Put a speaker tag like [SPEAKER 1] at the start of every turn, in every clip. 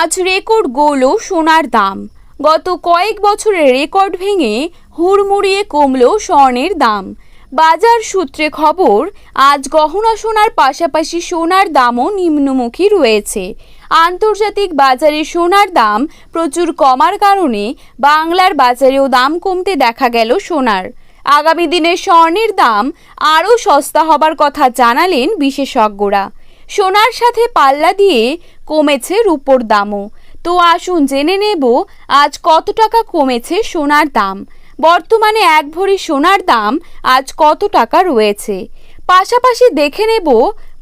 [SPEAKER 1] আজ রেকর্ড গড়ল সোনার দাম। গত কয়েক বছরের রেকর্ড ভেঙে হুড়মুড়িয়ে কমল স্বর্ণের দাম। বাজার সূত্রে খবর, আজ গহনা সোনার পাশাপাশি সোনার দামও নিম্নমুখী রয়েছে। আন্তর্জাতিক বাজারে সোনার দাম প্রচুর কমার কারণে বাংলার বাজারেও দাম কমতে দেখা গেল সোনার। আগামী দিনে স্বর্ণের দাম আরও সস্তা হবার কথা জানালেন বিশেষজ্ঞরা। সোনার সাথে পাল্লা দিয়ে কমেছে রূপোর দামও। তো আসুন জেনে নেব আজ কত টাকা কমেছে সোনার দাম। বর্তমানে এক ভরি সোনার দাম আজ কত টাকা রয়েছে। পাশাপাশি দেখে নেব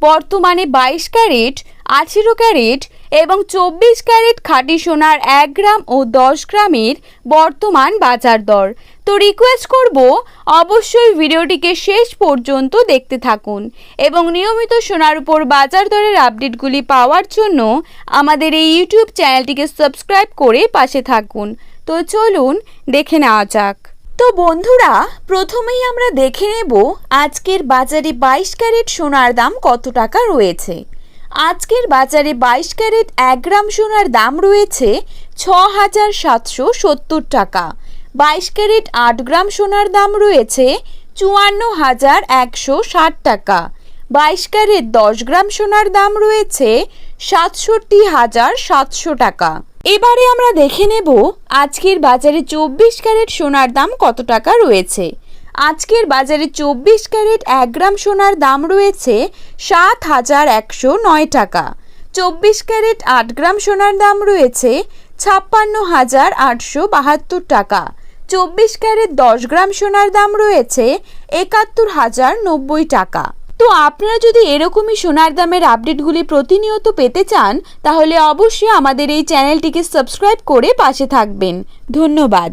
[SPEAKER 1] বর্তমানে 22 ক্যারেট, 18 ক্যারেট এবং 24 ক্যারেট খাঁটি সোনার 1 গ্রাম ও 10 গ্রামের বর্তমান বাজার দর। তো রিকোয়েস্ট করব অবশ্যই ভিডিওটিকে শেষ পর্যন্ত দেখতে থাকুন এবং নিয়মিত সোনার উপর বাজার দরের আপডেটগুলি পাওয়ার জন্য আমাদের এই ইউটিউব চ্যানেলটিকে সাবস্ক্রাইব করে পাশে থাকুন। তো চলুন দেখে নেওয়া যাক। তো বন্ধুরা, প্রথমেই আমরা দেখে নেব আজকের বাজারে 22 ক্যারেট সোনার দাম কত টাকা রয়েছে। আজকের বাজারে 22 ক্যারেট 1 গ্রাম সোনার দাম রয়েছে 6,770 টাকা। 22 ক্যারেট 8 গ্রাম সোনার দাম রয়েছে 54,160 টাকা। 22 ক্যারেট 10 গ্রাম সোনার দাম রয়েছে 67,700 টাকা। এবারে আমরা দেখে নেব আজকের বাজারে 24 ক্যারেট সোনার দাম কত টাকা রয়েছে। আজকের বাজারে 24 ক্যারেট 1 গ্রাম সোনার দাম রয়েছে 7,109 টাকা। 24 ক্যারেট 8 গ্রাম সোনার দাম রয়েছে 56,872 টাকা। 24 ক্যারেট 10 গ্রাম সোনার দাম রয়েছে 71,090 টাকা। তো আপনারা যদি এরকমই সোনার দামের আপডেটগুলি প্রতিনিয়ত পেতে চান তাহলে অবশ্যই আমাদের এই চ্যানেলটিকে সাবস্ক্রাইব করে পাশে থাকবেন। ধন্যবাদ।